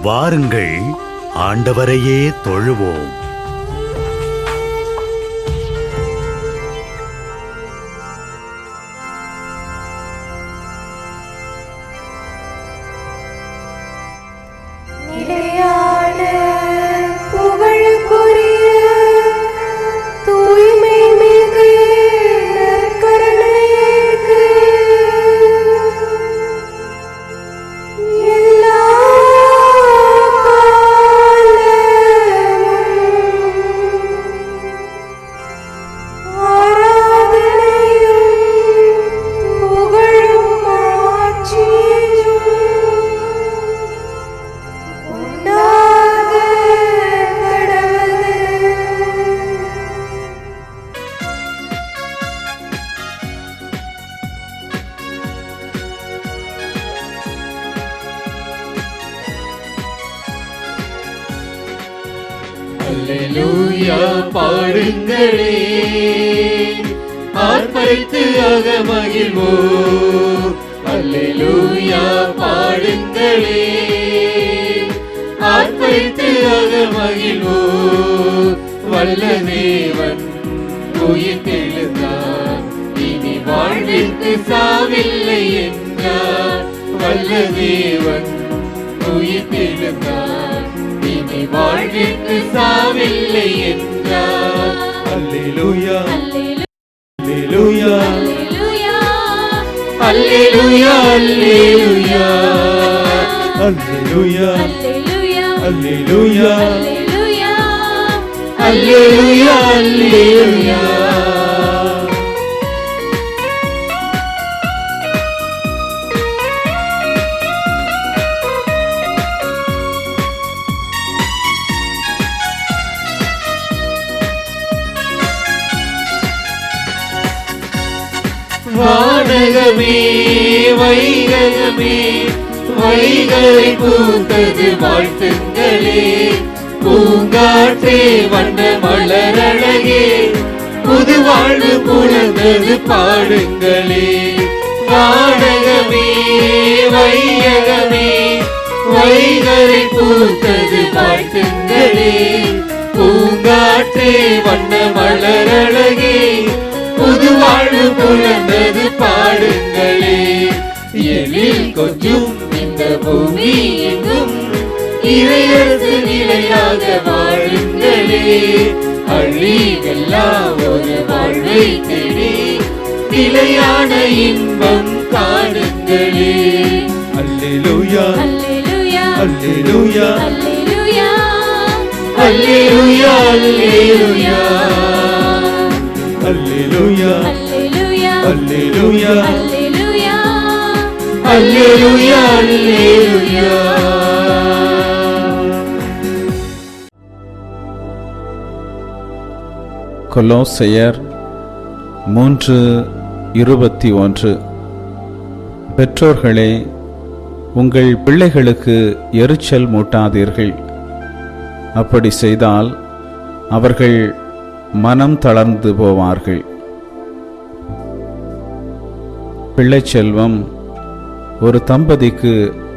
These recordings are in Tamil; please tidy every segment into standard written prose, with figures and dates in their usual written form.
வாருங்கள், ஆண்டவரையே தொழுவோம். அல்லேலூயா பாடுங்களே, ஆர்ப்பரித்து அகமகிழ்வோம். அல்லேலூயா பாடுங்களே, ஆர்ப்பரித்து அகமகிழ்வோம். வல்ல தேவன் உயிர்த்தெழுந்தார், இனி வாழ்விற்கு சாவில்லை என்றார். வல்ல தேவன் உயிர்த்தெழுந்தார், இனி வாழ்விற்கு சாவில்லை என்றார். அல்லேலூயா அல்லேலூயா அல்லேலூயா அல்லேலூயா அல்லேலூயா அல்லேலூயா அல்லேலூயா அல்லேலூயா அல்லேலூயா. வானகமே வைககமே, வைகரை பூத்தது வாழ்த்துங்களே. பூங்காற்றே வண்ண மலரழகே, புது வாழ்வு புலர்ந்தது பாடுங்களே. வானகமே வைககமே, வைகரை பூத்தது வாழ்த்துங்களே. பூங்காற்றே வண்ண மலரழகே, புது வாழ்வு புலர்ந்தது பாடுங்களே. எழில் கொஞ்சும் இந்த பூமி எங்கும் இறையரசு நிலையாக வாழுங்களே. அழிவெல்லா ஒரு வாழ்வை தேடி நிலையான இன்பம் காணுங்களே. அல்லேலூயா அல்லேலூயா அல்லேலூயா அல்லேலூயா அல்லேலூயா அல்லேலூயா அல்லேலூயா அல்லேலூயா அல்லேலூயா அல்லேலூயா. கொலோசையர் 3:21. பெற்றோர்களே, உங்கள் பிள்ளைகளுக்கு எரிச்சல் மூட்டாதீர்கள். அப்படி செய்தால் அவர்கள் மனம் தளர்ந்து போவார்கள். பிள்ளை செல்வம் ஒரு தம்பதிக்கு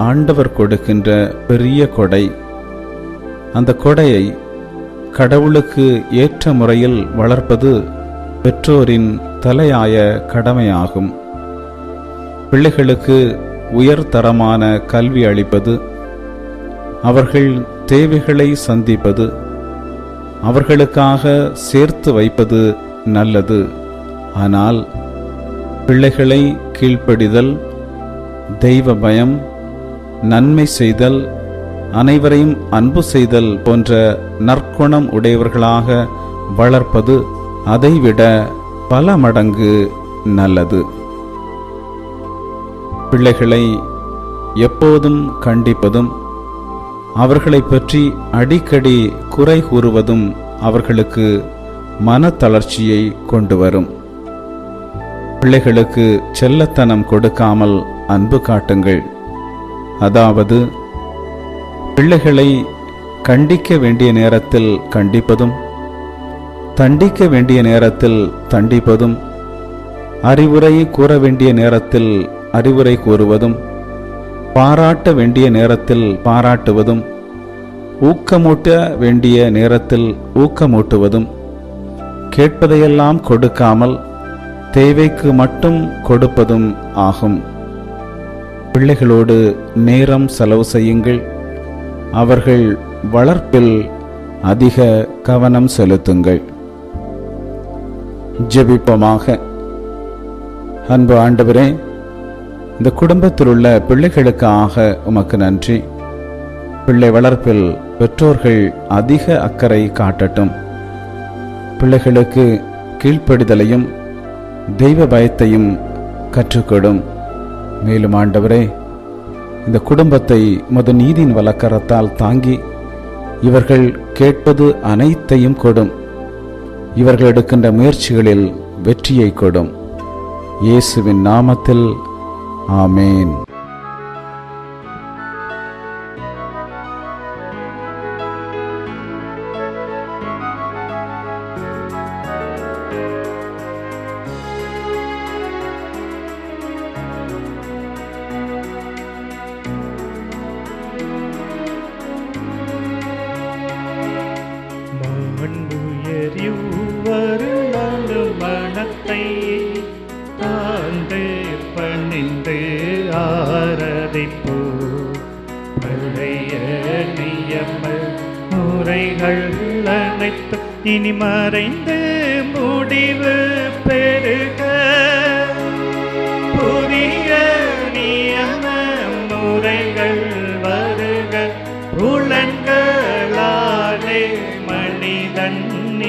ஆண்டவர் கொடுக்கின்ற பெரிய கொடை. அந்த கொடையை கடவுளுக்கு ஏற்ற முறையில் வளர்ப்பது பெற்றோரின் தலையாய கடமையாகும். பிள்ளைகளுக்கு உயர்தரமான கல்வி அளிப்பது, அவர்கள் தேவைகளை சந்திப்பது, அவர்களுக்காக சேர்த்து வைப்பது நல்லது. ஆனால் பிள்ளைகளை கீழ்ப்படிதல், தெய்வ பயம், நன்மை செய்தல், அனைவரையும் அன்பு செய்தல் போன்ற நற்குணம் உடையவர்களாக வளர்ப்பது அதைவிட பல மடங்கு நல்லது. பிள்ளைகளை எப்போதும் கண்டிப்பதும் அவர்களை பற்றி அடிக்கடி குறை கூறுவதும் அவர்களுக்கு மனத்தளர்ச்சியை கொண்டு வரும். பிள்ளைகளுக்கு செல்லத்தனம் கொடுக்காமல் அன்பு காட்டுங்கள். அதாவது பிள்ளைகளை கண்டிக்க வேண்டிய நேரத்தில் கண்டிப்பதும், தண்டிக்க வேண்டிய நேரத்தில் தண்டிப்பதும், அறிவுரை கூற வேண்டிய நேரத்தில் அறிவுரை கூறுவதும், பாராட்ட வேண்டிய நேரத்தில் பாராட்டுவதும், ஊக்கமூட்ட வேண்டிய நேரத்தில் ஊக்கமூட்டுவதும், கேட்பதையெல்லாம் கொடுக்காமல் தேவைக்கு மட்டும் கொடுப்பதும் ஆகும். பிள்ளைகளோடு நேரம் செலவு செய்யுங்கள். அவர்கள் வளர்ப்பில் அதிக கவனம் செலுத்துங்கள். ஜெபிப்போமாக. அன்பு ஆண்டவரே, இந்த குடும்பத்தில் உள்ள பிள்ளைகளுக்காக உமக்கு நன்றி. பிள்ளை வளர்ப்பில் பெற்றோர்கள் அதிக அக்கறை காட்டட்டும். பிள்ளைகளுக்கு கீழ்ப்படிதலையும் தெய்வ பயத்தையும் கற்றுக்கொடும். மேலும் ஆண்டவரே, இந்த குடும்பத்தை உமது நீதியின் வலக்கரத்தால் தாங்கி இவர்கள் கேட்பது அனைத்தையும் கொடும். இவர்கள் எடுக்கின்ற முயற்சிகளில் வெற்றியை கொடும். இயேசுவின் நாமத்தில் ஆமேன். மனத்தை தாழ்ந்து பணிந்து ஆராதிப்போ. பழைய நியம முறைகள் அனைத்து இனி மறைந்து முடிவு பெருக. புதிய நியம முறைகள் வருக. புலன்களாலே மனிதன்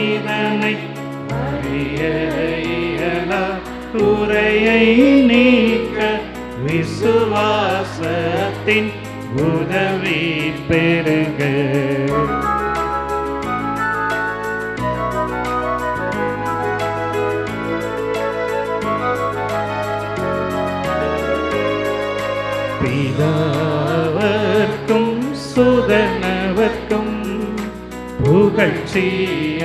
இதனை குறையை நீக்க விசுவாசத்தின் உதவி பெருக. பிதாவர்க்கும் சுதனவர்க்கும் புகழ்ச்சியோடு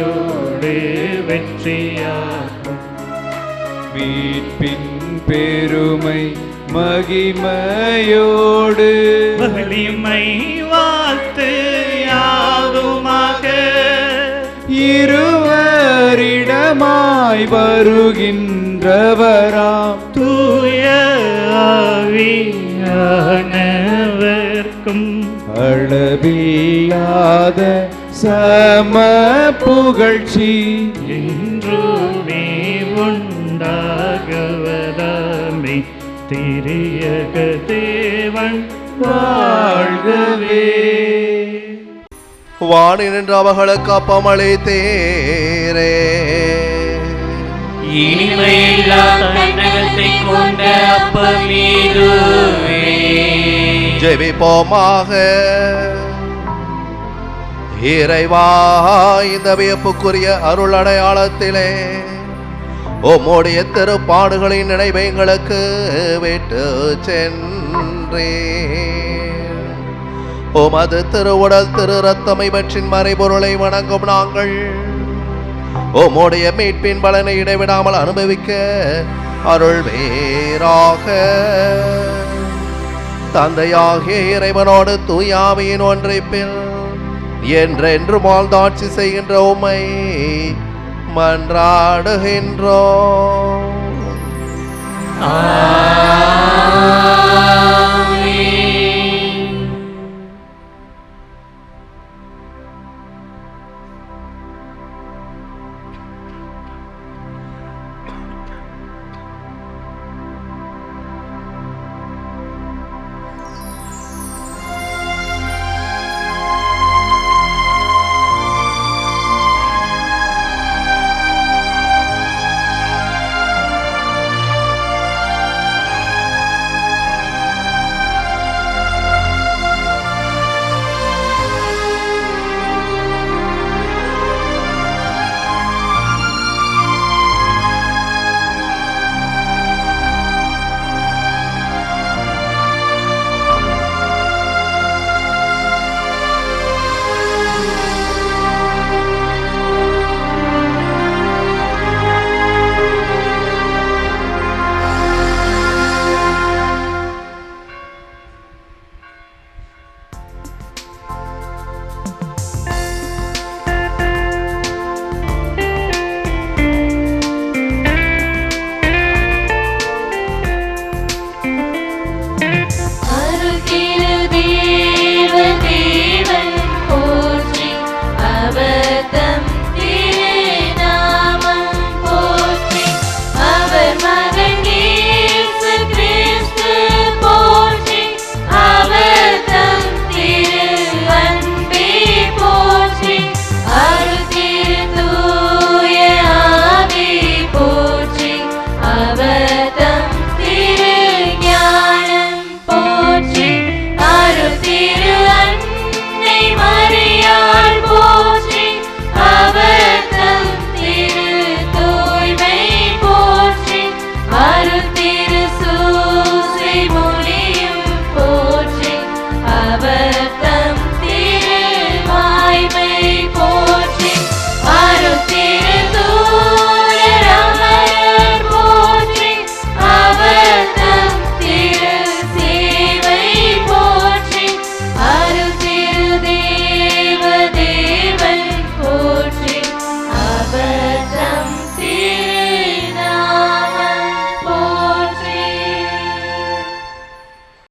வெற்றியாகும். மீட்பின் பெருமை மகிமையோடு வலிமை வாழ்த்து யாதுமாக. இருவரிடமாய் வருகின்றவராம் தூய ஆவியானவர்க்கும் அளவில்லாத சம புகழ்ச்சி என்றுமே உண்டாகவதாமே. திரியக தேவன் வாழ்கவே. வாணி நின்று அவர்களுக்கு அப்பமளித்தீரே. இனிமையில்லா தன்னகத்தை கொண்ட அப்பமீதுவே. ஜெபிப்போமாக. இறைவா, இந்த வியப்புக்குரிய அருள் அடையாளத்திலே உம்முடைய திருப்பாடுகளின் நினைவை எங்களுக்கு விட்டு சென்றே. உமது திருவுடல் திரு ரத்தம் இவற்றின் மறைபொருளை வணங்கும் நாங்கள் உம்முடைய மீட்பின் பலனை இடைவிடாமல் அனுபவிக்க அருள் வேறாக. தந்தையாகிய இறைவனோடு தூயாவியின் ஒன்றிப்பில் என்றென்று வாழ்ந்தாட்சி செய்கின்ற உம்மை மன்றாடுகின்றோம்.